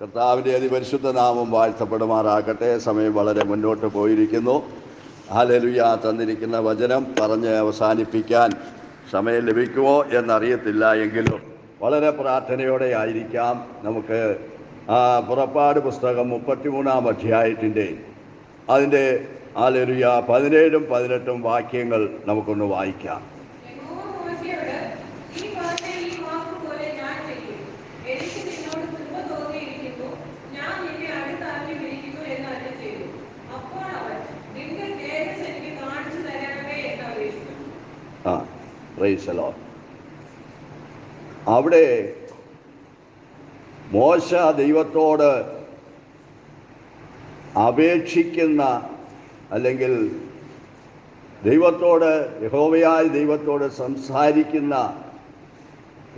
കർത്താവിൻ്റെ അതിപരിശുദ്ധ നാമം വാഴ്ത്തപ്പെടുമാറാകട്ടെ. സമയം വളരെ മുന്നോട്ട് പോയിരിക്കുന്നു. ഹല്ലേലൂയ. തന്നിരിക്കുന്ന വചനം പറഞ്ഞ് അവസാനിപ്പിക്കാൻ സമയം ലഭിക്കുമോ എന്നറിയത്തില്ല. എങ്കിലും വളരെ പ്രാർത്ഥനയോടെ ആയിരിക്കാം. നമുക്ക് പുറപ്പാട് പുസ്തകം 33-ാം അധ്യായത്തിൻ്റെ അതിൻ്റെ ഹല്ലേലൂയ 17-ഉം 18-ഉം വാക്യങ്ങൾ നമുക്കൊന്ന് വായിക്കാം. Price the Lord. അവിടെ മോശ ദൈവത്തോട് അപേക്ഷിക്കുന്ന, അല്ലെങ്കിൽ യഹോവയായ ദൈവത്തോട് സംസാരിക്കുന്ന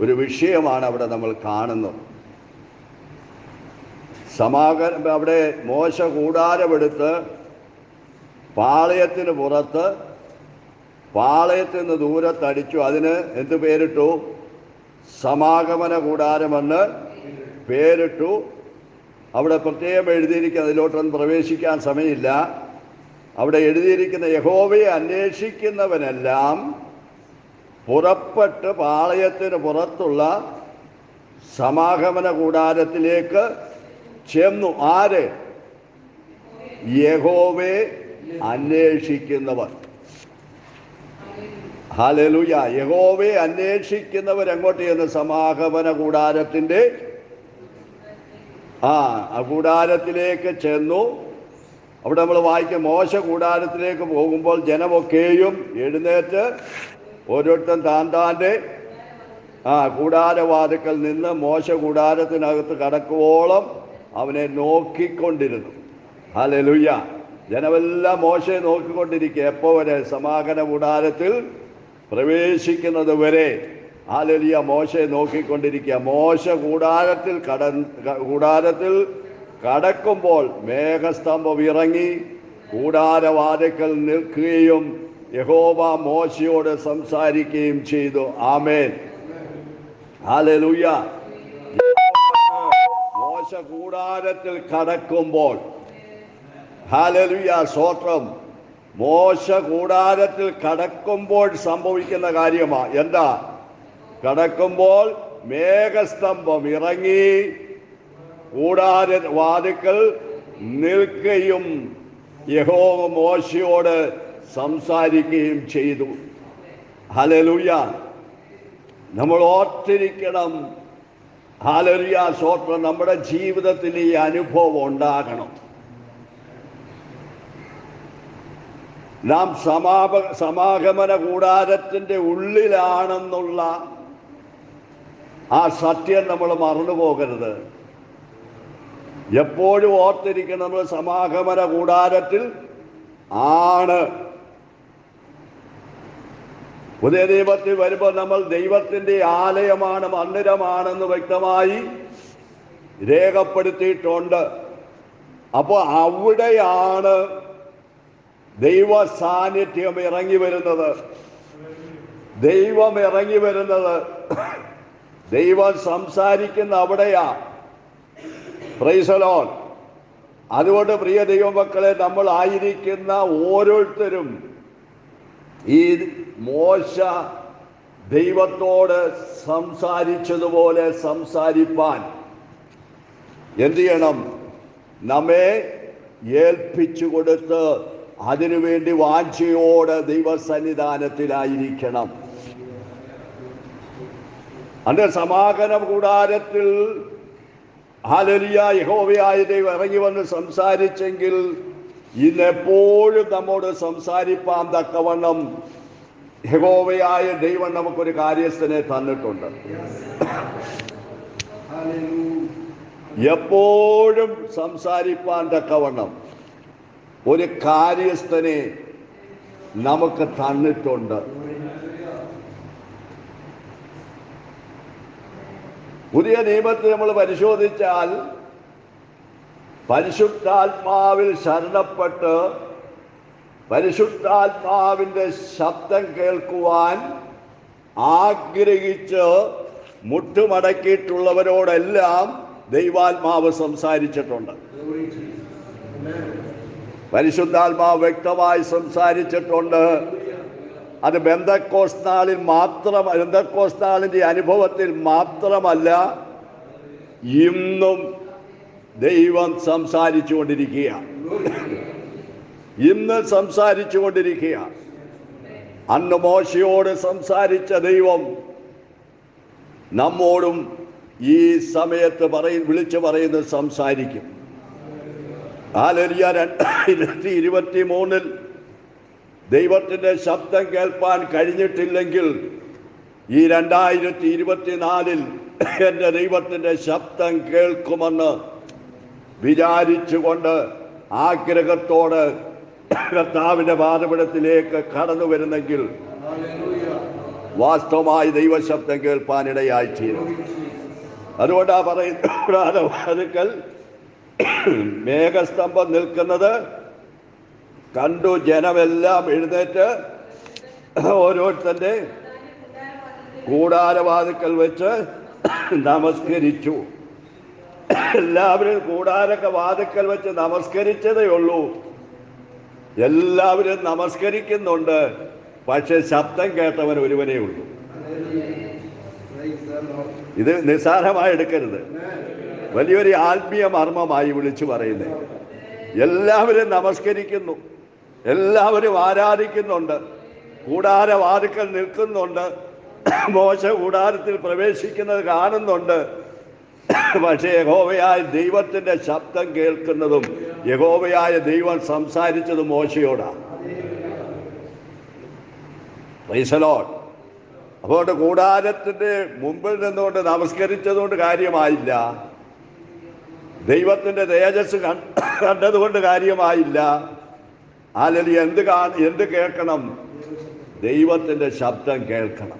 ഒരു വിഷയമാണ് അവിടെ നമ്മൾ കാണുന്നത്. അവിടെ മോശ കൂടാരമെടുത്ത് പാളയത്തിന് പുറത്ത്, പാളയത്തിൽ നിന്ന് ദൂരത്തടിച്ചു. അതിന് എന്ത് പേരിട്ടു? സമാഗമന കൂടാരമെന്ന് പേരിട്ടു. അവിടെ പ്രത്യേകം എഴുതിയിരിക്കുന്ന, അതിലോട്ടൊന്നും പ്രവേശിക്കാൻ സമയമില്ല. അവിടെ എഴുതിയിരിക്കുന്ന യഹോവയെ അന്വേഷിക്കുന്നവനെല്ലാം പുറപ്പെട്ട് പാളയത്തിന് പുറത്തുള്ള സമാഗമന കൂടാരത്തിലേക്ക് ചെന്നു. ആര്? യഹോവയെ അന്വേഷിക്കുന്നവർ. ഹല്ലേലൂയ. യഹോവയെ അന്വേഷിക്കുന്നവരെങ്ങോട്ട് ചെന്ന്? സമാഗമന കൂടാരത്തിൻ്റെ കൂടാരത്തിലേക്ക് ചെന്നു. അവിടെ നമ്മൾ വായിക്കും, മോശ കൂടാരത്തിലേക്ക് പോകുമ്പോൾ ജനമൊക്കെയും എഴുന്നേറ്റ് ഓരോരുത്തൻ താൻ്റെ കൂടാരവാതിക്കൽ നിന്ന് മോശ കൂടാരത്തിനകത്ത് കടക്കുവോളം അവനെ നോക്കിക്കൊണ്ടിരുന്നു. ഹല്ലേലൂയ. ജനമെല്ലാം മോശയെ നോക്കിക്കൊണ്ടിരിക്കുക. എപ്പോൾ വരെ? സമാഗമന കൂടാരത്തിൽ പ്രവേശിക്കുന്നത് വരെ. ഹല്ലേലൂയ. മോശയെ നോക്കിക്കൊണ്ടിരിക്കുക. മോശ കൂടാരത്തിൽ കടക്കുമ്പോൾ മേഘസ്തംഭം ഇറങ്ങി കൂടാരവാതിക്കൽ നിൽക്കുകയും യഹോവ മോശയോട് സംസാരിക്കുകയും ചെയ്തു. ആമേൻ. ഹല്ലേലൂയ. മോശ കൂടാരത്തിൽ കടക്കുമ്പോൾ, ഹല്ലേലൂയ, സ്തോത്രം, മോശ കൂടാരത്തിൽ കടക്കുമ്പോൾ സംഭവിക്കുന്ന കാര്യമാണ്. എന്താ? കടക്കുമ്പോൾ മേഘസ്തംഭം ഇറങ്ങി കൂടാരവാതിക്കൽ നിൽക്കുകയും യഹോവ മോശയോട് സംസാരിക്കുകയും ചെയ്തു. ഹല്ലേലൂയ. നമ്മൾ ഓർത്തിരിക്കണം. ഹല്ലേലൂയ, സ്തോത്രം, നമ്മുടെ ജീവിതത്തിൽ ഈ അനുഭവം ഉണ്ടാകണം. നാം സമാഗമന കൂടാരത്തിൻ്റെ ഉള്ളിലാണെന്നുള്ള ആ സത്യം നമ്മൾ മറന്നു പോകരുത്. എപ്പോഴും ഓർത്തിരിക്കണം, നമ്മൾ സമാഗമന കൂടാരത്തിൽ ആണ്. പുതിയ നിയമത്തിൽ വരുമ്പോൾ നമ്മൾ ദൈവത്തിൻ്റെ ആലയമാണ്, മന്ദിരമാണെന്ന് വ്യക്തമായി രേഖപ്പെടുത്തിയിട്ടുണ്ട്. അപ്പോൾ അവിടെയാണ് ദൈവ സാന്നിധ്യം ഇറങ്ങി വരുന്നത്. ദൈവം ഇറങ്ങി വരുന്നത്, ദൈവം സംസാരിക്കുന്ന അവിടെയാ. Price the Lord. അതുകൊണ്ട് പ്രിയ ദൈവമക്കളെ, നമ്മൾ ആയിരിക്കുന്ന ഓരോരുത്തരും ഈ മോശ ദൈവത്തോട് സംസാരിച്ചതുപോലെ സംസാരിപ്പാൻ എന്ത് ചെയ്യണം? നമ്മെ ഏൽപ്പിച്ചു കൊടുത്ത് അതിനുവേണ്ടി വാഞ്ചയോടെ ദൈവസന്നിധാനത്തിലായിരിക്കണം. അന്ന് സമാഗമന കൂടാരത്തിൽ ഹല്ലേലൂയ യഹോവയായ ദൈവം ഇറങ്ങി വന്ന് സംസാരിച്ചെങ്കിൽ ഇന്നെപ്പോഴും നമ്മോട് സംസാരിപ്പാൻ തക്കവണ്ണം യഹോവയായ ദൈവം നമുക്കൊരു കാര്യസ്ഥനെ തന്നിട്ടുണ്ട്. എപ്പോഴും സംസാരിപ്പാൻ തക്കവണ്ണം ഒരു കാര്യസ്ഥനെ നമുക്ക് തന്നിട്ടുണ്ട്. പുതിയ നിയമത്തെ നമ്മൾ പരിശോധിച്ചാൽ പരിശുദ്ധാത്മാവിൽ ശരണപ്പെട്ട് പരിശുദ്ധാത്മാവിൻ്റെ ശബ്ദം കേൾക്കുവാൻ ആഗ്രഹിച്ച് മുട്ടുമടക്കിയിട്ടുള്ളവരോടെല്ലാം ദൈവാത്മാവ് സംസാരിച്ചിട്ടുണ്ട്. പരിശുദ്ധാത്മാവ് വ്യക്തമായി സംസാരിച്ചിട്ടുണ്ട്. അത് പെന്തക്കോസ്ത് നാളിൽ മാത്രം, പെന്തക്കോസ്ത് നാളിൻ്റെ അനുഭവത്തിൽ മാത്രമല്ല, ഇന്നും ദൈവം സംസാരിച്ചു കൊണ്ടിരിക്കുക. ഇന്ന് സംസാരിച്ചു കൊണ്ടിരിക്കുക. അന്ന് മോശയോട് സംസാരിച്ച ദൈവം നമ്മോടും ഈ സമയത്ത് വിളിച്ചു പറയുന്നത് സംസാരിക്കും. ഹല്ലേലൂയ. 2023 ദൈവത്തിൻ്റെ ശബ്ദം കേൾപ്പാൻ കഴിഞ്ഞിട്ടില്ലെങ്കിൽ ഈ 2024 എൻ്റെ ദൈവത്തിൻ്റെ ശബ്ദം കേൾക്കുമെന്ന് വിചാരിച്ചുകൊണ്ട് ആഗ്രഹത്തോട് കർത്താവിൻ്റെ പാദപീഠത്തിലേക്ക് കടന്നു വരുന്നെങ്കിൽ വാസ്തവമായി ദൈവശബ്ദം കേൾപ്പാനിടയായിത്തീരും. അതുകൊണ്ടാണ് പറയുന്നത്, വാതിൽക്കൽ മേഘസ്തംഭം നിൽക്കുന്നത് കണ്ടു ജനമെല്ലാം എഴുന്നേറ്റ് ഓരോരുത്തൻ്റെ കൂടാരവാതിൽക്കൽ വെച്ച് നമസ്കരിച്ചു. എല്ലാവരും കൂടാരൊക്കെ വാതിൽക്കൽ വെച്ച് നമസ്കരിച്ചതേ ഉള്ളൂ. എല്ലാവരും നമസ്കരിക്കുന്നുണ്ട്, പക്ഷെ ശബ്ദം കേട്ടവൻ ഒരുവനേ ഉള്ളൂ. ഇത് നിസ്സാരമായി എടുക്കരുത്, വലിയൊരു ആത്മീയ മർമ്മമായി വിളിച്ചു പറയുന്നത്. എല്ലാവരും നമസ്കരിക്കുന്നു, എല്ലാവരും ആരാധിക്കുന്നുണ്ട്, കൂടാരവാതിൽക്കൽ നിൽക്കുന്നുണ്ട്, മോശ കൂടാരത്തിൽ പ്രവേശിക്കുന്നത് കാണുന്നുണ്ട്. പക്ഷേ യഹോവയായ ദൈവത്തിൻ്റെ ശബ്ദം കേൾക്കുന്നതും യഹോവയായ ദൈവം സംസാരിച്ചതും മോശയോടാണ്. Praise the Lord. അതുകൊണ്ട് കൂടാരത്തിൻ്റെ മുമ്പിൽ നിന്നുകൊണ്ട് നമസ്കരിച്ചതുകൊണ്ട് കാര്യമായില്ല, ദൈവത്തിൻ്റെ തേജസ് കണ്ടതുകൊണ്ട് കാര്യമായില്ല. അല്ലെങ്കിൽ എന്ത് കേൾക്കണം? ദൈവത്തിൻ്റെ ശബ്ദം കേൾക്കണം.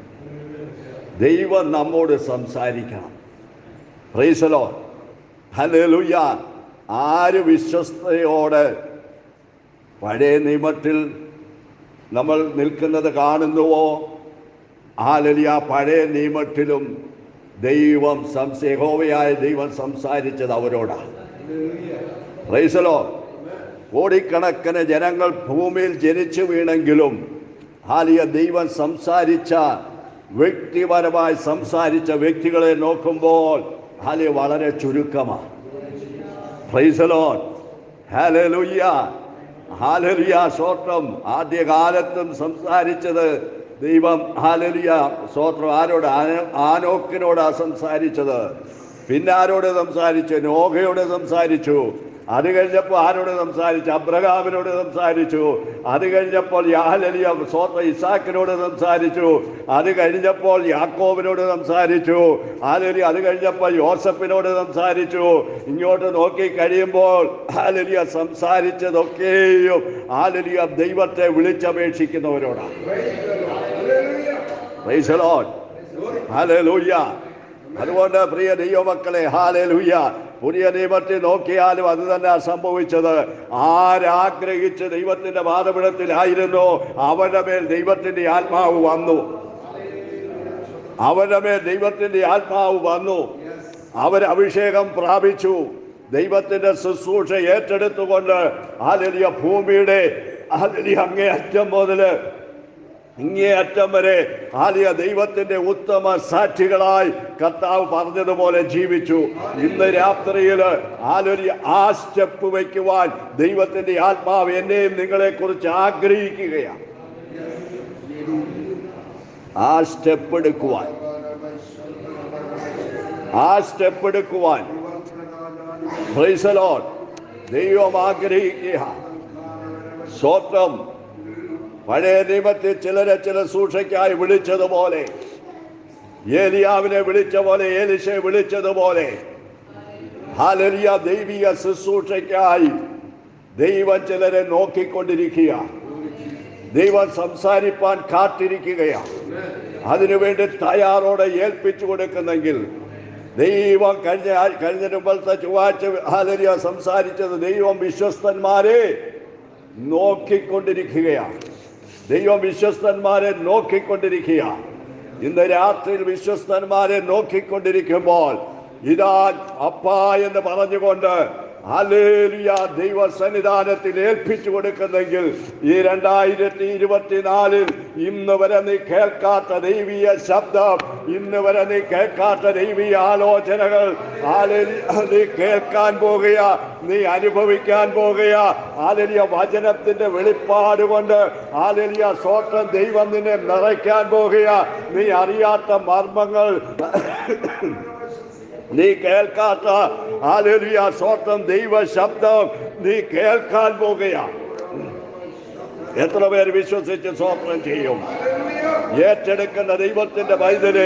ദൈവം നമ്മോട് സംസാരിക്കണം. Price the Lord. ഹല്ലേലൂയ. ആര് വിശ്വസ്തയോടെ പഴയ നിയമത്തിൽ നമ്മൾ നിൽക്കുന്നത് കാണുന്നുവോ, ഹല്ലേലൂയ, പഴയ നിയമത്തിലും ദൈവം യഹോവയായ ദൈവം സംസാരിച്ചത് അവരോടാണ്. Price the Lord. കോടിക്കണക്കിന് ജനങ്ങൾ ഭൂമിയിൽ ജനിച്ചു വീണെങ്കിലും ഹല്ലേലൂയ, ദൈവം സംസാരിച്ച, വ്യക്തിപരമായി സംസാരിച്ച വ്യക്തികളെ നോക്കുമ്പോൾ ഹല്ലേലൂയ വളരെ ചുരുക്കമാണ്. Price the Lord. Hallelujah. Hallelujah. സ്തോത്രം. ആദ്യകാലത്തും സംസാരിച്ചത് ദൈവം, ഹല്ലേലൂയ, സ്തോത്രം, ആരോട്? ആനോക്കിനോടാണ് സംസാരിച്ചത്. പിന്നെ ആരോട് സംസാരിച്ചു? നോഹയോട് സംസാരിച്ചു. അത് കഴിഞ്ഞപ്പോൾ ആരോട് സംസാരിച്ചു? അബ്രഹാമിനോട് സംസാരിച്ചു. അത് കഴിഞ്ഞപ്പോൾ ഹല്ലേലൂയ, സ്തോത്രം, ഇസാക്കിനോട് സംസാരിച്ചു. അത് കഴിഞ്ഞപ്പോൾ യാക്കോബിനോട് സംസാരിച്ചു. ഹല്ലേലൂയ, അത് കഴിഞ്ഞപ്പോൾ യോസഫിനോട് സംസാരിച്ചു. ഇങ്ങോട്ട് നോക്കി കഴിയുമ്പോൾ ഹല്ലേലൂയ, സംസാരിച്ചതൊക്കെയും ഹല്ലേലൂയ ദൈവത്തെ വിളിച്ചപേക്ഷിക്കുന്നവരോടാണ്. Praise the Lord. ഹല്ലേലൂയ. അതുകൊണ്ട് പ്രിയ ദൈവമക്കളെ, ഹല്ലേലൂയ, പുതിയ നിയമത്തിൽ നോക്കിയാലും അത് തന്നെ സംഭവിച്ചത്. ആരാഗ്രഹിച്ച് ദൈവത്തിൻ്റെ പാദപീഠത്തിലായിരുന്നു, അവരുടെ മേൽ ദൈവത്തിൻ്റെ ആത്മാവ് വന്നു. അവരുടെ മേൽ ദൈവത്തിൻ്റെ ആത്മാവ് വന്നു. അവർ അഭിഷേകം പ്രാപിച്ചു. ദൈവത്തിൻ്റെ ശുശ്രൂഷ ഏറ്റെടുത്തുകൊണ്ട് ഹല്ലേലൂയ, ഭൂമിയുടെ ഹല്ലേലൂയ അങ്ങേയറ്റം മുതൽ ഇങ്ങേയറ്റം വരെ ഹല്ലേലൂയ ദൈവത്തിൻ്റെ ഉത്തമ സാക്ഷികളായി കർത്താവ് പറഞ്ഞതുപോലെ ജീവിച്ചു. ഇന്ന് രാത്രിയിൽ ഹല്ലേലൂയ ആ സ്റ്റെപ്പ് വയ്ക്കുവാൻ ദൈവത്തിൻ്റെ ആത്മാവ് എന്നെയും നിങ്ങളെക്കുറിച്ച് ആഗ്രഹിക്കുകയാണ്. ആ സ്റ്റെപ്പ് എടുക്കുവാൻ പ്രൈസ് ദി ലോർഡ് ദൈവം ആഗ്രഹിക്കുക. സ്തോത്രം. പഴയ നിയമത്തിൽ ചിലരെ ചില ശുശ്രൂഷയ്ക്കായി വിളിച്ചതുപോലെ, ഏലിയാവിനെ വിളിച്ച പോലെ, എലീശയെ വിളിച്ചതുപോലെ ഹല്ലേലൂയ ദൈവിക ശുശ്രൂഷയ്ക്കായി ദൈവം ചിലരെ നോക്കിക്കൊണ്ടിരിക്കുക. ദൈവം സംസാരിപ്പാൻ കാത്തിരിക്കുകയാണ്. അതിനുവേണ്ടി തയ്യാറോടെ ഏൽപ്പിച്ചു കൊടുക്കുന്നെങ്കിൽ ദൈവം കഴിഞ്ഞ മുമ്പത്തെ ചൊവ്വാഴ്ച ഹല്ലേലൂയ സംസാരിച്ചത് ദൈവം വിശ്വസ്തന്മാരെ നോക്കിക്കൊണ്ടിരിക്കുകയാണ്. ദൈവം വിശ്വസ്തന്മാരെ നോക്കിക്കൊണ്ടിരിക്കുക. ഇന്ന് രാത്രിയിൽ വിശ്വസ്തന്മാരെ നോക്കിക്കൊണ്ടിരിക്കുമ്പോൾ ഇതാ അപ്പാ എന്ന് പറഞ്ഞുകൊണ്ട് ഹല്ലേലൂയ ദൈവസന്നിധാനത്തിൽ ഏൽപ്പിച്ചു കൊടുക്കുന്നെങ്കിൽ ഈ 2024 ഇന്ന് വരെ നീ കേൾക്കാത്ത ദൈവീയ ശബ്ദം, ഇന്ന് വരെ നീ കേൾക്കാത്ത ദൈവീയ ആലോചനകൾ നീ കേൾക്കാൻ പോകുക, നീ അനുഭവിക്കാൻ പോകുക. ഹല്ലേലൂയ വചനത്തിന്റെ വെളിപ്പാട് കൊണ്ട് ഹല്ലേലൂയ സ്വന്തം ദൈവം നിന്നെ നിറയ്ക്കാൻ പോകുക. നീ അറിയാത്ത മർമ്മങ്ങൾ, നീ കേൾക്കാത്ത ഹല്ലേലൂയ സ്വന്തം ദൈവ ശബ്ദം നീ കേൾക്കാൻ പോകുകയാണ്. എത്ര പേര് വിശ്വസിച്ച് സ്വപ്നം ചെയ്യും? ഏറ്റെടുക്കുന്ന ദൈവത്തിന്റെ പൈതല്,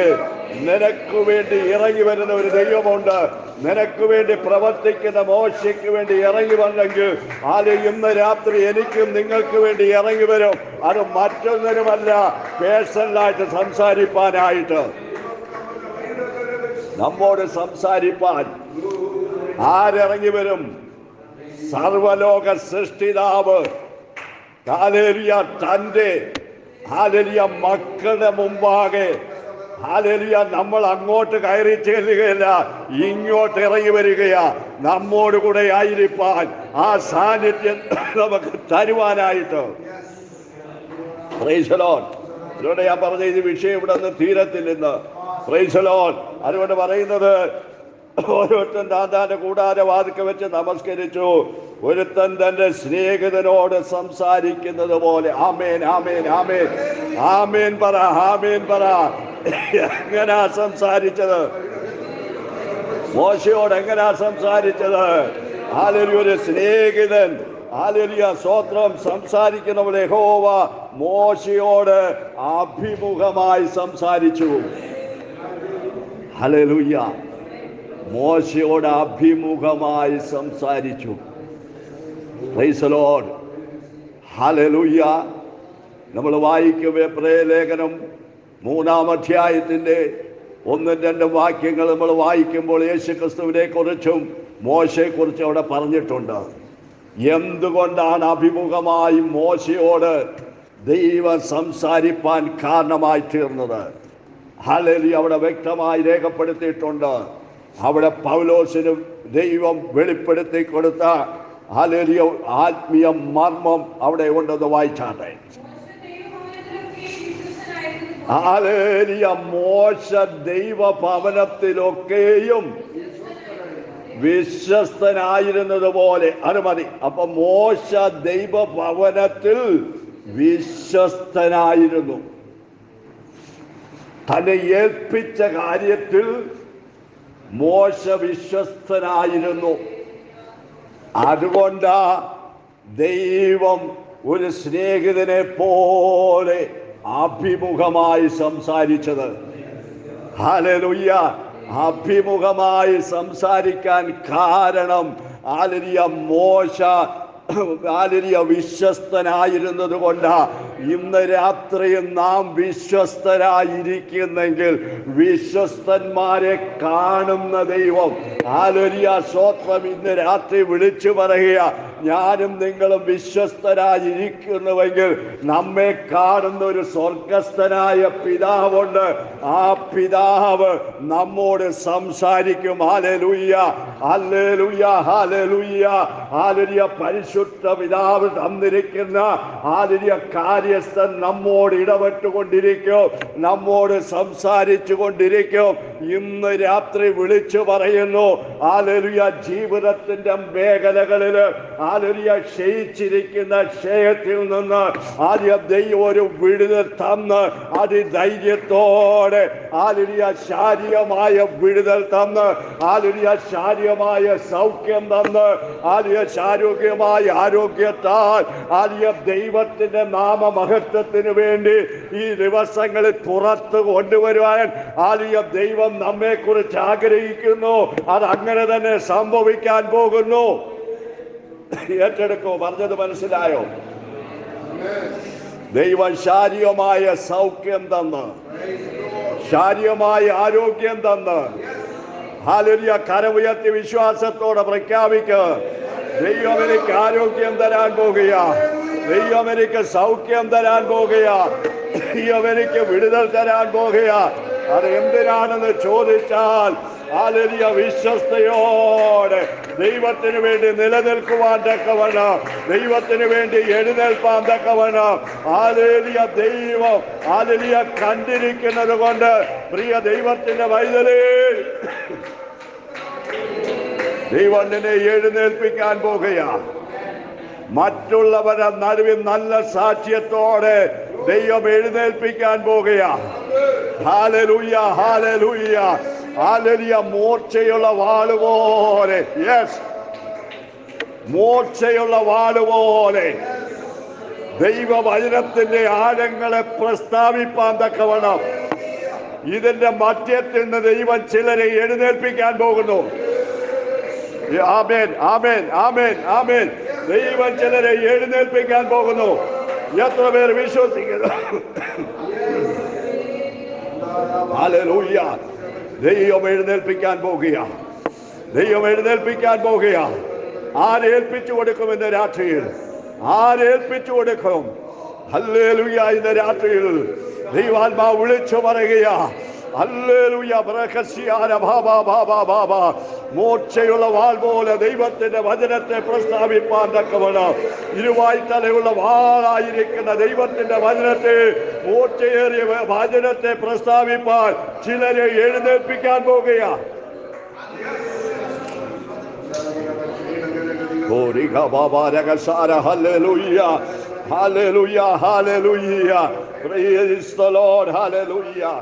നിനക്ക് വേണ്ടി ഇറങ്ങി വരുന്ന ഒരു ദൈവമുണ്ട്. നിനക്ക് വേണ്ടി പ്രവർത്തിക്കുന്ന മോശയ്ക്ക് വേണ്ടി ഇറങ്ങി വന്നെങ്കിൽ അത് ഇന്ന് രാത്രി എനിക്കും നിങ്ങൾക്ക് വേണ്ടി ഇറങ്ങി വരും. അത് മറ്റൊന്നിനുമല്ല, പേഴ്സണലായിട്ട് സംസാരിപ്പാനായിട്ട്, നമ്മോട് സംസാരിപ്പാൻ ആരിറങ്ങി വരും? സർവലോക സൃഷ്ടിതാവ് ഹല്ലേലൂയ തൻ്റെ ഹല്ലേലൂയ മക്കളുടെ മുമ്പാകെ ഹല്ലേലൂയ നമ്മൾ അങ്ങോട്ട് കയറി ചെല്ലുകയല്ല, ഇങ്ങോട്ട് ഇറങ്ങി വരികയാ. നമ്മോട് കൂടെ ആയിരിക്കാൻ ആ സാന്നിധ്യം നമുക്ക് തരുവാനായിട്ട്. Price the Lord. അതുകൊണ്ട് ഞാൻ പറഞ്ഞ ഈ വിഷയം ഇവിടെ നിന്ന് തീരത്തില്ലെന്ന്. Price the Lord. അതുകൊണ്ട് പറയുന്നത്, ഓരോരുത്തൻ താന്താന്റെ കൂടാരവാതിൽക്കൽ വെച്ച് നമസ്കരിച്ചു. ഒരുത്തൻ തന്റെ സ്നേഹിതനോട് സംസാരിക്കുന്നത് പോലെ. ആമേൻ, ആമേൻ, ആമേൻ, ആമേൻ പറ, ആമേൻ പറ. എങ്ങനാ സംസാരിച്ചത്? മോശയോട് എങ്ങനാ സംസാരിച്ചത്? ഹല്ലേലൂയ. ഒരു സ്നേഹിതൻ ഹല്ലേലൂയ സ്തോത്രം സംസാരിക്കുന്നവരെ യഹോവ മോശയോട് അഭിമുഖമായി സംസാരിച്ചു. ഹല്ലേലൂയ. മോശയോട് അഭിമുഖമായി സംസാരിച്ചു. Price the Lord. ഹല്ലേലൂയ. നമ്മൾ വായിക്കും എബ്രായ ലേഖനം 3-ാം അധ്യായത്തിൻ്റെ 1-2 വാക്യങ്ങൾ നമ്മൾ വായിക്കുമ്പോൾ യേശുക്രിസ്തുവിനെ കുറിച്ചും മോശയെക്കുറിച്ചും അവിടെ പറഞ്ഞിട്ടുണ്ട്. എന്തുകൊണ്ടാണ് അഭിമുഖമായി മോശയോട് ദൈവം സംസാരിപ്പാൻ കാരണമായി തീർന്നത്? ഹല്ലേലൂയ. അവിടെ വ്യക്തമായി രേഖപ്പെടുത്തിയിട്ടുണ്ട്. അവിടെ പൗലോസിനും ദൈവം വെളിപ്പെടുത്തി കൊടുത്ത ഹല്ലേലൂയ ആത്മീയ മർമ്മം അവിടെ ഉണ്ടെന്ന് വായിച്ചാട്ടെ. ഹല്ലേലൂയ. മോശ ദൈവഭവനത്തിലൊക്കെയും വിശ്വസ്തനായിരുന്നത് പോലെ. അത് മതി. അപ്പൊ മോശ ദൈവഭവനത്തിൽ വിശ്വസ്തനായിരുന്നു. തന്നെ ഏൽപ്പിച്ച കാര്യത്തിൽ മോശ വിശ്വസ്തനായിരുന്നു. അതുകൊണ്ടാ ദൈവം ഒരു സ്നേഹിതനെ പോലെ അഭിമുഖമായി സംസാരിച്ചത്. ഹല്ലേലൂയ. അഭിമുഖമായി സംസാരിക്കാൻ കാരണം ഹല്ലേലൂയ മോശ ഹല്ലേലൂയ വിശ്വസ്തനായിരുന്നത് കൊണ്ടാ. ഇന്ന് രാത്രിയും നാം വിശ്വസ്തരായിരിക്കുന്നെങ്കിൽ വിശ്വസ്തന്മാരെ കാണുന്ന ദൈവം ഹല്ലേലൂയ സ്തോത്രം ഇന്ന് രാത്രി വിളിച്ചു പറയുക, ഞാനും നിങ്ങളും വിശ്വസ്തരായിരിക്കുന്നുവെങ്കിൽ നമ്മെ കാണുന്ന ഒരു സ്വർഗസ്ഥനായ പിതാവുണ്ട്. ആ പിതാവ് നമ്മോട് സംസാരിക്കും. Hallelujah, hallelujah, hallelujah, hallelujah. പരിശുദ്ധ പിതാവ് തന്നിരിക്കുന്ന ഹല്ലേലൂയ കാര്യസ്ഥൻ നമ്മോട് ഇടപെട്ടുകൊണ്ടിരിക്കും, നമ്മോട് സംസാരിച്ചു കൊണ്ടിരിക്കും. ഇന്ന് രാത്രി വിളിച്ചു പറയുന്നു ഹല്ലേലൂയ, ജീവിതത്തിന്റെ മേഖലകളിൽ ഹല്ലേലൂയ ക്ഷയിച്ചിരിക്കുന്ന ക്ഷയത്തിൽ നിന്ന് ആദ്യം ദൈവം ഒരു വിടുതൽ തന്ന് അതിധൈര്യത്തോടെ ഹല്ലേലൂയ ശാരീരികമായ വിടുതൽ തന്ന് ഹല്ലേലൂയ ശാരീരികമായ സൗഖ്യം തന്ന് ഹല്ലേലൂയ ശാരീരികമായ ആരോഗ്യത്താൽ ഹല്ലേലൂയ ദൈവത്തിന്റെ നാമമഹത്വത്തിന് വേണ്ടി ഈ ദിവസങ്ങളിൽ പുറത്ത് കൊണ്ടുവരുവാൻ ഹല്ലേലൂയ ദൈവം നമ്മെ കുറിച്ച് ആഗ്രഹിക്കുന്നു. അത് അങ്ങനെ തന്നെ സംഭവിക്കാൻ പോകുന്നു. ഏറ്റെടുക്കോ? പറഞ്ഞത് മനസ്സിലായോ? ദൈവം ശാരീരികമായ സൗഖ്യം തന്ന്, ശാരീരികമായ ആരോഗ്യം തന്ന് ഹല്ലേലൂയ കരമുയർത്തി വിശ്വാസത്തോടെ പ്രഖ്യാപിക്കുക, ദൈവം എനിക്ക് ആരോഗ്യം തരാൻ പോകുക, ദൈവം എനിക്ക് സൗഖ്യം തരാൻ പോകുക, ദൈവം എനിക്ക് വിടുതൽ തരാൻ പോകുക. അത് എന്തിനാണെന്ന് ചോദിച്ചാൽ ഹല്ലേലൂയ, വിശ്വസ്തയോടെ ദൈവത്തിന് വേണ്ടി നിലനിൽക്കുവാൻ തക്കവണ്ണം, ദൈവത്തിന് വേണ്ടി എഴുന്നേൽപ്പാൻ തക്കവണ്ണം ഹല്ലേലൂയ ദൈവം ഹല്ലേലൂയ കണ്ടിരിക്കുന്നത് കൊണ്ട് പ്രിയ ദൈവത്തിന്റെ വൈതലേ, ദൈവം നിന്നെ എഴുന്നേൽപ്പിക്കാൻ പോകുകയാണ്. മറ്റുള്ളവരുടെ നടുവിൽ നല്ല സാക്ഷ്യത്തോടെ ദൈവം എഴുന്നേൽപ്പിക്കാൻ പോകുകയാണ്. Hallelujah, hallelujah, hallelujah. മൂർച്ചയുള്ള വാളുപോലെ, യെസ്, മൂർച്ചയുള്ള വാളുപോലെ ദൈവവചനത്തിന്റെ ആഴങ്ങളെ പ്രസ്താവിപ്പാൻ തക്കവണ്ണം ഇതിന്റെ മധ്യത്തിൽ നിന്ന് ദൈവം ചിലരെ എഴുന്നേൽപ്പിക്കാൻ പോകുന്നു. ആമേൻ, ആമേൻ, ആമേൻ, ആമേൻ. ദൈവം ചിലരെ എഴുന്നേൽപ്പിക്കാൻ പോകുന്നു. എത്ര പേർ വിശ്വസിക്കുന്നു? ഹല്ലേലൂയ. ദൈവം എഴുന്നേൽപ്പിക്കാൻ പോകുകയാണ്. ദൈവം എഴുന്നേൽപ്പിക്കാൻ പോകുകയാണ്. ആരേൽപ്പിച്ചു കൊടുക്കും ഇന്ന് രാത്രിയിൽ? ആരേൽപ്പിച്ചു കൊടുക്കും? ഹല്ലേലൂയ. ഇന്ന് രാത്രിയിൽ ദൈവാത്മാവ് വിളിച്ചു പറയുകയാ. ഹല്ലേലൂയ. മൂർച്ചയുള്ള വാൾ പോലെ ദൈവത്തിന്റെ വചനത്തെ പ്രസ്താവിപ്പാൻ തക്കവണ്ണം ഇരുവായി തലയുള്ള വാളായിരിക്കുന്ന ദൈവത്തിന്റെ വചനത്തെ, മൂർച്ചയേറിയ വചനത്തെ പ്രസ്താവിപ്പാൻ ചിലരെ എഴുന്നേൽപ്പിക്കാൻ പോകുകയാ. Hallelujah, hallelujah, hallelujah. Praise the Lord, hallelujah.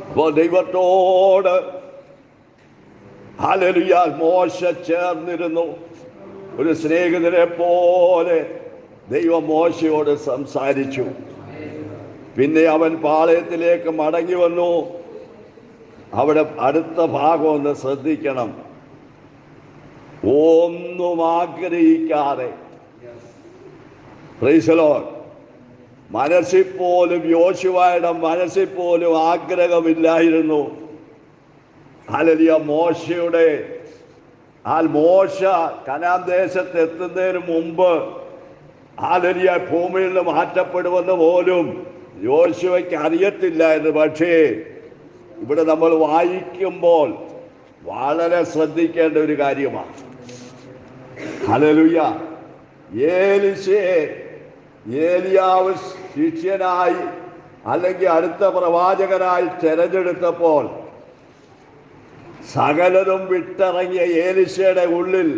അപ്പോൾ ദൈവത്തോട് ഹല്ലേലൂയ മോശ ചേർന്നിരുന്നു. ഒരു സ്നേഹിതനെ പോലെ ദൈവം മോശയോട് സംസാരിച്ചു. പിന്നെ അവൻ പാളയത്തിലേക്ക് മടങ്ങി വന്നു. അവിടെ അടുത്ത ഭാഗം ഒന്ന് ശ്രദ്ധിക്കണം. ഒന്നും ആഗ്രഹിക്കാതെ, പ്രൈസ് ദി ലോർഡ്, മനസ്സിൽ പോലും, യോശുവയുടെ മനസ്സിൽ പോലും ആഗ്രഹമില്ലായിരുന്നു. ഹല്ലേലൂയ. മോശയുടെ മോശ കനാൻ ദേശത്ത് എത്തുന്നതിന് മുമ്പ് ഹല്ലേലൂയ ഭൂമിയിൽ നിന്ന് മാറ്റപ്പെടുമെന്ന് പോലും യോശുവയ്ക്ക് അറിയത്തില്ലായിരുന്നു. പക്ഷേ ഇവിടെ നമ്മൾ വായിക്കുമ്പോൾ വളരെ ശ്രദ്ധിക്കേണ്ട ഒരു കാര്യമാണ്. ഹല്ലേലൂയ. ഏലിയാവ് ശിഷ്യനായി അല്ലെങ്കിൽ അടുത്ത പ്രവാചകനായി തെരഞ്ഞെടുത്തപ്പോൾ സകലതും വിട്ടിറങ്ങിയ ഏലിശയുടെ ഉള്ളിൽ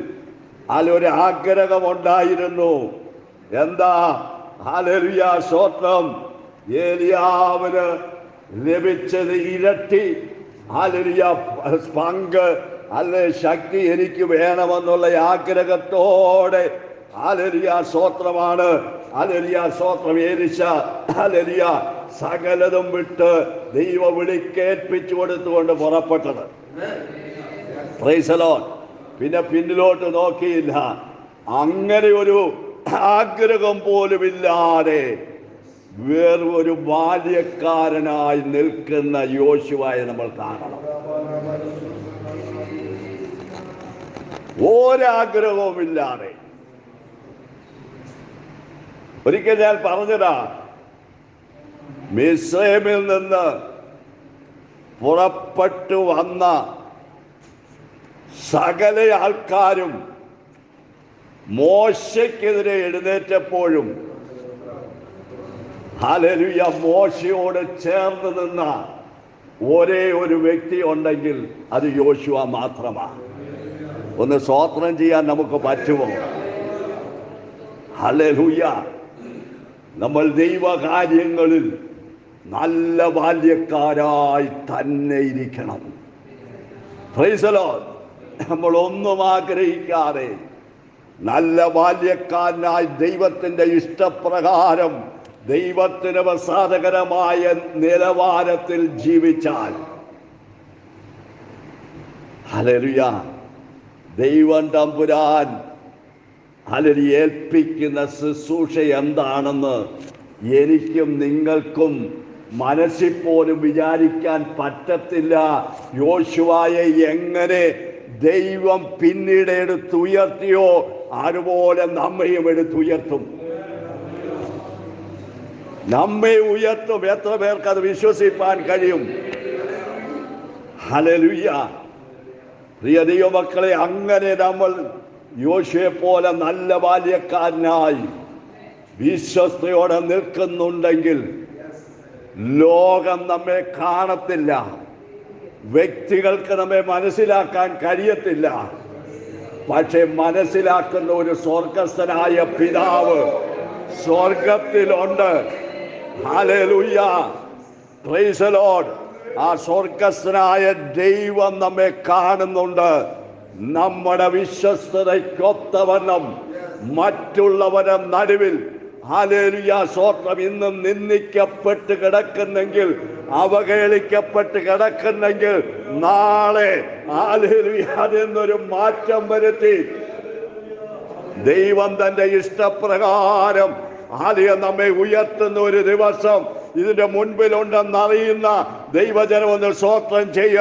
അതിലൊരു ആഗ്രഹമുണ്ടായിരുന്നു. എന്താ? ഹല്ലേലൂയ, സ്തോത്രം. ഏലിയാവിന് ലഭിച്ചത് ഇരട്ടി ഹല്ലേലൂയ പങ്ക്, അല്ലെ ശക്തി എനിക്ക് വേണമെന്നുള്ള ആഗ്രഹത്തോടെ ഹല്ലേലൂയ സ്തോത്രമാണ്. ഹല്ലേലൂയ സ്തോത്രം. ഏലിശ ഹല്ലേലൂയ സകലതും വിട്ട് ദൈവ വിളിക്കേൽപ്പിച്ചു കൊടുത്തുകൊണ്ട് പുറപ്പെട്ടത്. Price the Lord. പിന്നെ പിന്നിലോട്ട് നോക്കിയില്ല. അങ്ങനെ ഒരു ആഗ്രഹം പോലുമില്ലാതെ വേറൊരു ബാല്യക്കാരനായി നിൽക്കുന്ന യോശുവയെ നമ്മൾ കാണണം. ഒരാഗ്രഹവുമില്ലാതെ. ഒരിക്കൽ ഞാൻ പറഞ്ഞതാ, മിസ്രൈമിൽ നിന്ന് പുറപ്പെട്ടു വന്ന സകല ആൾക്കാരും മോശയ്ക്കെതിരെ എഴുന്നേറ്റപ്പോഴും ഹല്ലേലൂയ മോശയോട് ചേർന്ന് നിന്ന ഒരേ ഒരു വ്യക്തി ഉണ്ടെങ്കിൽ അത് യോശുവ മാത്രമാണ്. ഒന്ന് സ്തോത്രം ചെയ്യാൻ നമുക്ക് പറ്റുമോ? ഹല്ലേലൂയ. നമ്മൾ ദൈവകാര്യങ്ങളിൽ നല്ല ബാല്യക്കാരായി തന്നെ ഇരിക്കണം. Price the Lord. നമ്മളൊന്നും ആഗ്രഹിക്കാതെ നല്ല ബാല്യക്കാരനായി ദൈവത്തിൻ്റെ ഇഷ്ടപ്രകാരം ദൈവത്തിന് പ്രസാദകരമായ നിലവാരത്തിൽ ജീവിച്ചാൽ ഹല്ലേലൂയ ദൈവം തമ്പുരാൻ ഹല്ലേലൂയ ഏൽപ്പിക്കുന്ന ശുശ്രൂഷ എന്താണെന്ന് എനിക്കും നിങ്ങൾക്കും മനസ്സിൽ പോലും വിചാരിക്കാൻ പറ്റത്തില്ല. യോശുവയെ എങ്ങനെ ദൈവം പിന്നീട് എടുത്തുയർത്തിയോ അതുപോലെ നമ്മയും എടുത്തുയർത്തും. നമ്മെ ഉയർത്തും. എത്ര പേർക്ക് അത് വിശ്വസിപ്പാൻ കഴിയും? ഹല്ലേലൂയ. പ്രിയ ദൈവമക്കളെ, അങ്ങനെ നമ്മൾ യോശുവയെ പോലെ നല്ല ബാല്യക്കാരനായി വിശ്വസ്തയോടെ നിൽക്കുന്നുണ്ടെങ്കിൽ ലോകം നമ്മെ കാണത്തില്ല, വ്യക്തികൾക്ക് നമ്മെ മനസ്സിലാക്കാൻ കഴിയത്തില്ല. പക്ഷെ മനസ്സിലാക്കുന്ന ഒരു സ്വർഗസ്ഥനായ പിതാവ് സ്വർഗത്തിലുണ്ട്. ഹല്ലേലൂയ, പ്രൈസ് ദി ലോർഡ്. ആ സ്വർഗസ്ഥനായ ദൈവം നമ്മെ കാണുന്നുണ്ട്. നമ്മുടെ വിശ്വസ്തതയ്ക്കൊത്തവണ്ണം മറ്റുള്ളവരുടെ നടുവിൽ, ഹല്ലേലൂയ, സ്തോത്രം, ഇന്നും നിന്ദിക്കപ്പെട്ട് കിടക്കുന്നെങ്കിൽ, അവഹേളിക്കപ്പെട്ട് കിടക്കുന്നെങ്കിൽ, നാളെ ഹല്ലേലൂയ അതിന്നൊരു മാറ്റം വരുത്തി ദൈവം തന്റെ ഇഷ്ടപ്രകാരം നമ്മെ ഉയർത്തുന്ന ഒരു ദിവസം ഇതിന്റെ മുൻപിലുണ്ടെന്നറിയുന്ന ദൈവജനം ഒന്ന് സ്തോത്രം ചെയ്യ.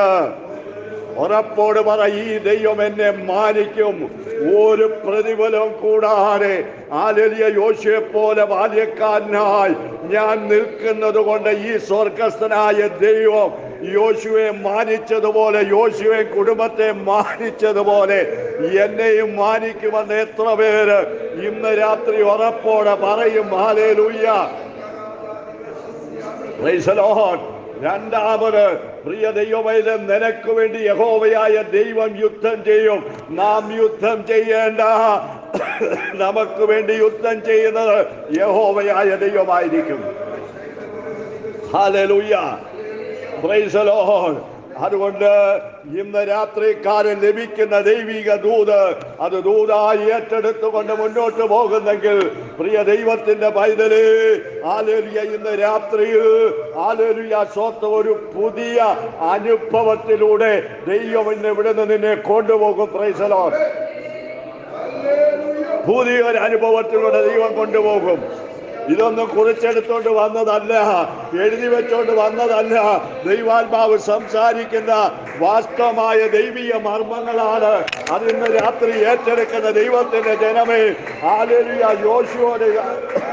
ഉറപ്പോട് പറ, ഈ ദൈവം എന്നെ മാനിക്കും. ഒരു പ്രതിഫലം കൂടാതെ ഹല്ലേലൂയ യോശുവയെ പോലെ ബാല്യക്കാരനായി ഞാൻ നിൽക്കുന്നത് കൊണ്ട് ഈ സ്വർഗസ്ഥനായ ദൈവം യോശുവയെ മാനിച്ചതുപോലെ, യോശുവയെ കുടുംബത്തെ മാനിച്ചതുപോലെ എന്നെയും മാനിക്കുമെന്ന് എത്ര പേര് ഇന്ന് രാത്രി ഉറപ്പോടെ പറയും? Hallelujah, praise the Lord. രണ്ടാമത്, പ്രിയ ദൈവമേ, നിനക്ക് വേണ്ടി യഹോവയായ ദൈവം യുദ്ധം ചെയ്യും. നാം യുദ്ധം ചെയ്യേണ്ട, നമുക്ക് വേണ്ടി യുദ്ധം ചെയ്യുന്നത് യഹോവയായ ദൈവമായിരിക്കും. ഹല്ലേലൂയ, പ്രൈസ് ദി ലോർഡ്. അതുകൊണ്ട് ഇന്ന് രാത്രിക്കാരൻ ലഭിക്കുന്ന ദൈവിക ദൂത്, അത് ദൂതായി ഏറ്റെടുത്തുകൊണ്ട് മുന്നോട്ട് പോകുന്നെങ്കിൽ, പ്രിയ ദൈവത്തിന്റെ പൈതലേ, ഹല്ലേലൂയ, ഇന്ന് രാത്രിയിൽ ഹല്ലേലൂയ സ്വന്തം ഒരു പുതിയ അനുഭവത്തിലൂടെ ദൈവം ഇന്ന് ഇവിടുന്ന് നിന്നെ കൊണ്ടുപോകും. Price the Lord. പുതിയൊരു അനുഭവത്തിലൂടെ ദൈവം കൊണ്ടുപോകും. ഇതൊന്നും കുറിച്ചെടുത്തോണ്ട് വന്നതല്ല, എഴുതി വെച്ചോണ്ട് വന്നതല്ല. ദൈവാത്മാവ് സംസാരിക്കുന്ന വാസ്തവമായ ദൈവീയ മർമ്മങ്ങളാണ്. അതിന്ന് രാത്രി ഏറ്റെടുക്കുന്ന ദൈവത്തിന്റെ ജനമേ, ഹല്ലേലൂയ, യോശുവോട്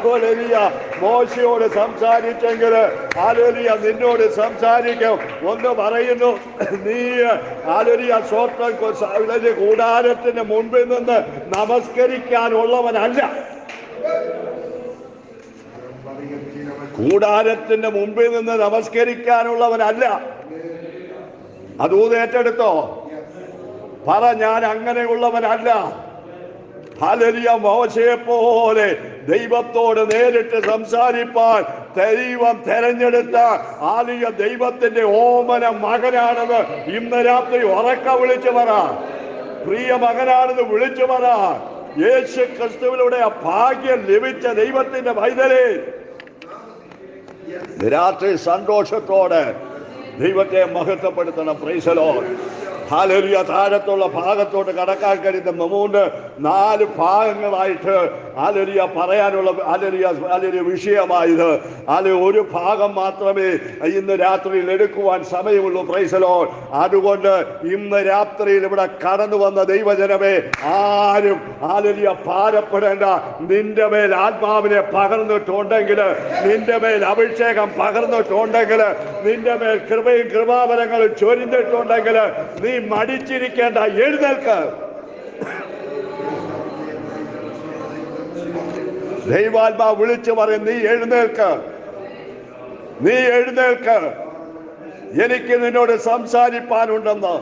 ഹല്ലേലൂയ മോശയോട് സംസാരിച്ചെങ്കിൽ ഹല്ലേലൂയ നിന്നോട് സംസാരിക്കും. ഒന്ന് പറയുന്നു, നീ ഹല്ലേലൂയ സ്വന്തം കൂടാരത്തിന് മുൻപിൽ നിന്ന് നമസ്കരിക്കാനുള്ളവനല്ല. കൂടാരത്തിന്റെ മുമ്പിൽ നിന്ന് നമസ്കരിക്കാനുള്ളവനല്ല. അതൂത് ഏറ്റെടുത്തോ? പറ, ഞാൻ അങ്ങനെയുള്ളവനല്ല. ഹല്ലേലൂയ, മോശയെ പോലെ ദൈവത്തോട് നേരിട്ട് സംസാരിപ്പാൻ ദൈവം തെരഞ്ഞെടുത്ത ഹല്ലേലൂയ ദൈവത്തിന്റെ ഓമന മകനാണെന്ന് ഇന്ന് രാത്രി ഉറക്ക വിളിച്ചു പറ. പ്രിയ മകനാണെന്ന് വിളിച്ചു പറ. യേശു ക്രിസ്തുവിലൂടെ ആ ഭാഗ്യം ലഭിച്ച ദൈവത്തിന്റെ പൈതലേ, രാത്രി സന്തോഷത്തോടെ ദൈവത്തെ മഹത്വപ്പെടുത്തണം. Praise the Lord. ഹല്ലേലൂയ. താഴത്തുള്ള ഭാഗത്തോട്ട് കടക്കാൻ കഴിയുന്ന 4 ഭാഗങ്ങളായിട്ട് ഹല്ലേലൂയ പറയാനുള്ള ഹല്ലേലൂയ വിഷയമായത്. ഒരു ഭാഗം മാത്രമേ ഇന്ന് രാത്രിയിൽ എടുക്കുവാൻ സമയമുള്ളൂ. Price the Lord. അതുകൊണ്ട് ഇന്ന് രാത്രിയിൽ ഇവിടെ കടന്നു വന്ന ദൈവജനമേ, ആരും ഹല്ലേലൂയ ഭാരപ്പെടേണ്ട. നിന്റെ മേൽ ആത്മാവിനെ പകർന്നിട്ടുണ്ടെങ്കിൽ, നിന്റെ മേൽ അഭിഷേകം പകർന്നിട്ടുണ്ടെങ്കിൽ, നിന്റെ മേൽ കൃപയും കൃപാവരങ്ങളും ചൊരിഞ്ഞിട്ടുണ്ടെങ്കിൽ, നീ മടിച്ചിരിക്കേണ്ട, എഴുന്നേൽക്ക്. ദൈവാത്മാവ് വിളിച്ചു പറയും, നീ എഴുന്നേൽക്ക്, നീ എഴുന്നേൽക്ക്. എനിക്ക് നിന്നോട് സംസാരിപ്പാനുണ്ടെന്ന്,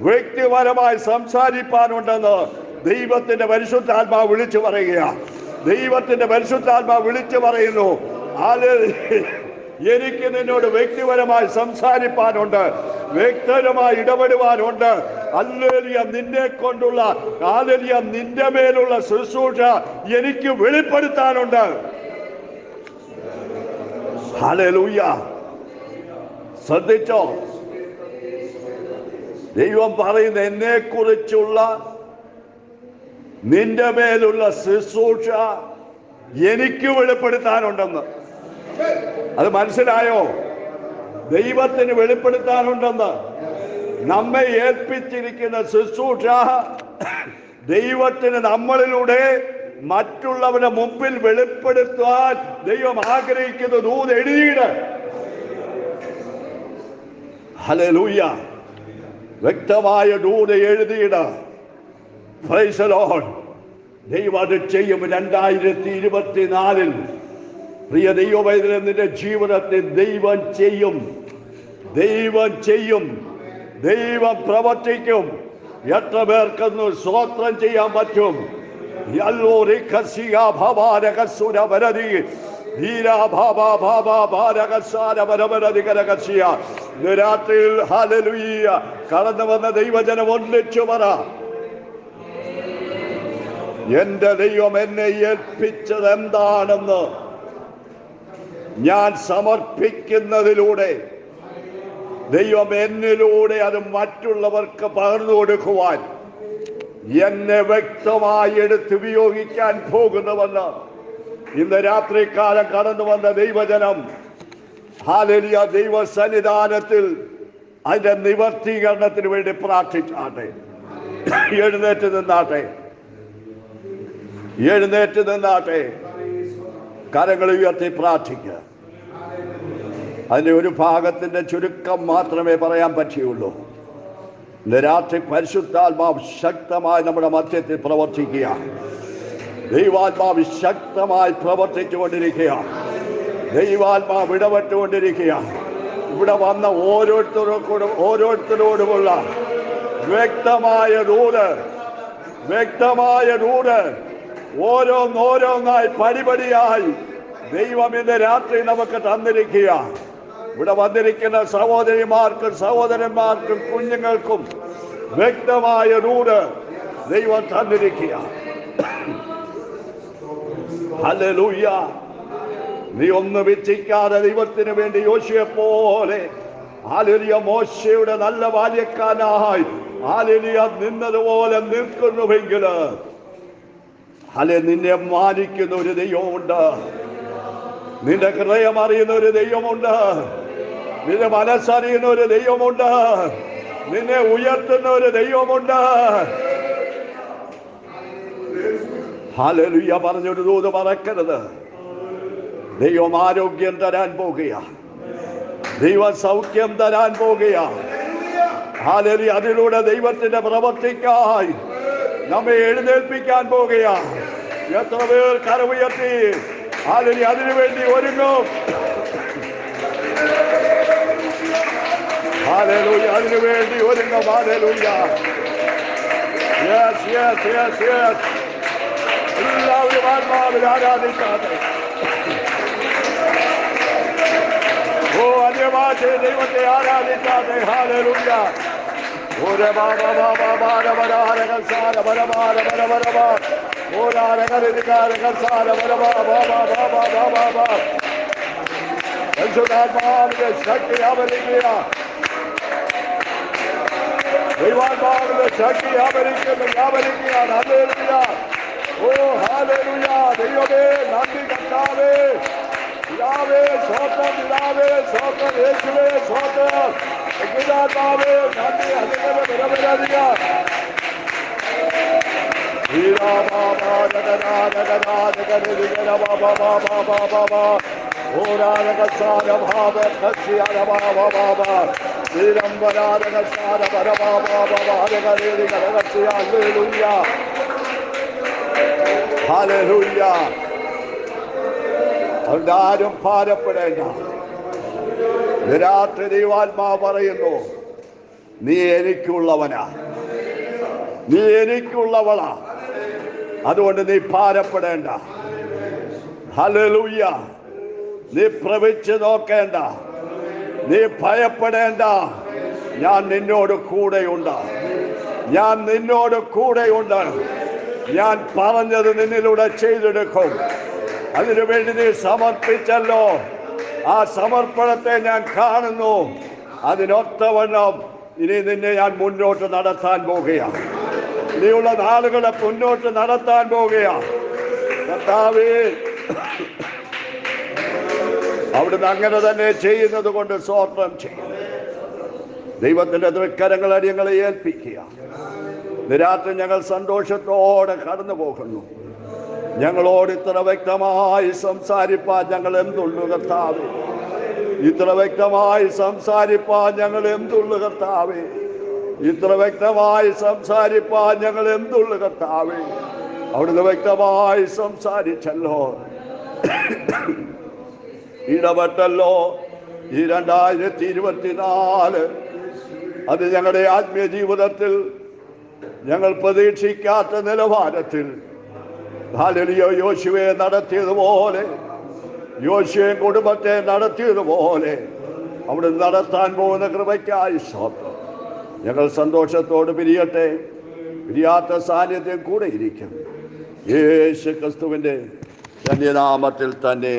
വ്യക്തിപരമായി സംസാരിപ്പാനുണ്ടെന്ന് ദൈവത്തിന്റെ പരിശുദ്ധാത്മാവ് വിളിച്ചു പറയുക. ദൈവത്തിന്റെ പരിശുദ്ധാത്മാവ് വിളിച്ചു പറയുന്നു, എനിക്ക് നിന്നോട് വ്യക്തിപരമായി സംസാരിപ്പാനുണ്ട്, വ്യക്തിപരമായി ഇടപെടുവാനുണ്ട്. ഹല്ലേലൂയ, നിന്നെ കൊണ്ടുള്ള ഹല്ലേലൂയ നിന്റെ മേലുള്ള ശുശ്രൂഷ എനിക്ക് വെളിപ്പെടുത്താനുണ്ട്. ഹല്ലേലൂയ. ശ്രദ്ധിച്ചോ? ദൈവം പറയുന്ന എന്നെ കുറിച്ചുള്ള നിന്റെ മേലുള്ള ശുശ്രൂഷ എനിക്ക് വെളിപ്പെടുത്താനുണ്ടെന്ന്. അത് മനസ്സിലായോ? ദൈവത്തിന് വെളിപ്പെടുത്താനുണ്ടെന്ന്. നമ്മെ ഏൽപ്പിച്ചിരിക്കുന്ന ശുശ്രൂഷ ദൈവത്തിന് നമ്മളിലൂടെ മറ്റുള്ളവരുടെ മുമ്പിൽ വെളിപ്പെടുത്താൻ ദൈവം ആഗ്രഹിക്കുന്ന ദൂത് എഴുതിയിട്. ഹല്ലേലൂയ. വ്യക്തമായ ദൂത് എഴുതിയിട. Price the Lord. ദൈവം അത് ചെയ്യും. 2024 പ്രിയ ദൈവവൈദ്യൻ, നിന്റെ ജീവിതത്തിൽ ദൈവം ചെയ്യും. ദൈവം ചെയ്യും. ദൈവം പ്രവർത്തിക്കും. എത്ര പേർക്കൊന്ന് സ്തോത്രം ചെയ്യാൻ പറ്റും? രാത്രിയിൽ ഹല്ലേലൂയ കടന്നു വന്ന ദൈവജനം ഒന്നിച്ചു പറ, എന്റെ ദൈവം എന്നെ ഏൽപ്പിച്ചത് എന്താണെന്ന് ഞാൻ സമർപ്പിക്കുന്നതിലൂടെ ദൈവം എന്നിലൂടെ അത് മറ്റുള്ളവർക്ക് പകർന്നു കൊടുക്കുവാൻ എന്നെ വ്യക്തമായി എടുത്ത് ഉപയോഗിക്കാൻ പോകുന്നുവെന്ന് ഇന്ന് രാത്രികാലം കടന്നു വന്ന ദൈവജനം ഹല്ലേലൂയ ദൈവ സന്നിധാനത്തിൽ അതിന്റെ നിവർത്തീകരണത്തിന് വേണ്ടി പ്രാർത്ഥിച്ചാട്ടെ. എഴുന്നേറ്റ് നിന്നാട്ടെ. കരങ്ങൾ ഉയർത്തി പ്രാർത്ഥിക്കുക. അതിൻ്റെ ഒരു ഭാഗത്തിൻ്റെ ചുരുക്കം മാത്രമേ പറയാൻ പറ്റുകയുള്ളൂ. ഇന്ന് രാത്രി പരിശുദ്ധാത്മാവ് ശക്തമായി നമ്മുടെ മധ്യത്തിൽ പ്രവർത്തിക്കുക. ദൈവാത്മാവ് ശക്തമായി പ്രവർത്തിച്ചുകൊണ്ടിരിക്കുക. ദൈവാത്മാവ് ഇടപെട്ടുകൊണ്ടിരിക്കുക. ഇവിടെ വന്ന ഓരോരുത്തരോടുമുള്ള വ്യക്തമായ ദൂത് ഓരോന്നായി പടിപടിയായി ദൈവം ഇന്ന് രാത്രി നമുക്ക് തന്നിരിക്കുക. ഇവിടെ വന്നിരിക്കുന്ന സഹോദരിമാർക്കും സഹോദരന്മാർക്കും കുഞ്ഞുങ്ങൾക്കും വ്യക്തമായ ദൂത് ദൈവം തന്നിരിക്കുക. ഹല്ലേലൂയ. നീ ഒന്ന് വിച്ഛിക്കാതെ ദൈവത്തിന് വേണ്ടി യോശുവയെ പോലെ ഹല്ലേലൂയ മോശയുടെ നല്ല ബാല്യക്കാരനായി ഹല്ലേലൂയ നിന്നതുപോലെ നിൽക്കുന്നുവെങ്കിൽ നിന്നെ മാനിക്കുന്ന ഒരു ദൈവമുണ്ട്. നിന്റെ ഹൃദയം അറിയുന്ന ഒരു ദൈവമുണ്ട്. നിന്റെ മനസ്സറിയുന്ന ഒരു ദൈവമുണ്ട്. നിന്നെ ഉയർത്തുന്ന ഒരു ദൈവമുണ്ട്. ഹല്ലേലൂയ. പറഞ്ഞൊരു ദൂത് മറക്കരുത്. ദൈവം ആരോഗ്യം തരാൻ പോകുക. ദൈവം സൗഖ്യം തരാൻ പോകുക. ഹല്ലേലൂയ. അതിലൂടെ ദൈവത്തിന്റെ പ്രവർത്തിക്കായി നമ്മെ എഴുന്നേൽപ്പിക്കാൻ പോകുക. എത്ര പേർ കരമുയർത്തി ഹല്ലേലൂയ അതിനുവേണ്ടി ഒരുങ്ങും? ഹല്ലേലൂയ. അതിനുവേണ്ടി ഒരുങ്ങും. ഹല്ലേലൂയ. Yes yes yes yes. എല്ലാവരും ആത്മാവിൽ ആരാധിക്കാതെ അന്യഭാഷ ദൈവത്തെ ആരാധിക്കാതെ ഹല്ലേലൂയ. ഓരോ പരിശുദ്ധാത്മാവിന്റെ ശക്തി ആവരിക്കുക. ദൈവാത്മാവിന്റെ ശക്തി വ്യാപരിക്കുകയാണ്. ഹല്ലേലൂയ. ഓ ഹല്ലേലൂയ. ദൈവമേ നന്ദി. കർത്താവേ പിതാവേ സ്തോത്രം. പിതാവേ സ്തോത്രം. യേശുവേ സ്തോത്രം. പരിശുദ്ധാത്മാവേ നന്ദി. അതിന്റെ വിലപരാധിക ഹല്ലേലൂയ. അതുകൊണ്ട് ആരും ഭാരപ്പെടേണ്ട. രാത്രി ദൈവാത്മാവ് പറയുന്നു, നീ എനിക്കുള്ളവനാ, നീ എനിക്കുള്ളവളാ. അതുകൊണ്ട് നീ ഭാരപ്പെടേണ്ട. ഹല്ലേലൂയ. നീ പ്രവചിച്ച് നോക്കേണ്ട. നീ ഭയപ്പെടേണ്ട. ഞാൻ നിന്നോട് കൂടെയുണ്ട്. ഞാൻ നിന്നോട് കൂടെയുണ്ട്. ഞാൻ പറഞ്ഞത് നിന്നിലൂടെ ചെയ്തെടുക്കും. അതിനുവേണ്ടി നീ സമർപ്പിച്ചല്ലോ. ആ സമർപ്പണത്തെ ഞാൻ കാണുന്നു. അതിനൊത്തവണ്ണം ഇനി നിന്നെ ഞാൻ മുന്നോട്ട് നടത്താൻ പോകുകയാണ്. ഇനിയുള്ള നാളുകളെ മുന്നോട്ട് നടത്താൻ പോകുകയാണ്. കർത്താവേ, അവിടുന്ന് അങ്ങനെ തന്നെ ചെയ്യുന്നത് കൊണ്ട് സ്തോത്രം ചെയ്യും. ദൈവത്തിന്റെ തൃക്കരങ്ങളെ ഞങ്ങളെ ഏൽപ്പിക്കുക. രാത്രി ഞങ്ങൾ സന്തോഷത്തോടെ കടന്നു പോകുന്നു. ഞങ്ങളോട് ഇത്ര വ്യക്തമായി സംസാരിപ്പാൻ ഞങ്ങൾ എന്തുള്ളു കർത്താവേ? ഇത്ര വ്യക്തമായി സംസാരിപ്പാൻ ഞങ്ങൾ എന്തുള്ളു കർത്താവേ? ഇത്ര വ്യക്തമായി സംസാരിപ്പാൻ ഞങ്ങൾ എന്തുള്ളു കർത്താവേ. അവിടുന്ന് വ്യക്തമായി സംസാരിച്ചല്ലോ, ഇടപെട്ടല്ലോ. ഈ 2024 അത് ഞങ്ങളുടെ ആത്മീയ ജീവിതത്തിൽ ഞങ്ങൾ പ്രതീക്ഷിക്കാത്ത നിലവാരത്തിൽ ഹല്ലേലൂയ യോശുവയെ നടത്തിയതുപോലെ, യോശുവയെ കുടുംബത്തെ നടത്തിയതുപോലെ അവിടെ നടത്താൻ പോകുന്ന കൃപയ്ക്കായി സ്തോത്രം. ഞങ്ങൾ സന്തോഷത്തോട് പിരിയട്ടെ. പിരിയാത്ത സാന്നിധ്യം കൂടെ ഇരിക്കും. യേശു ക്രിസ്തുവിൻ്റെ ധന്യനാമത്തിൽ തന്നെ.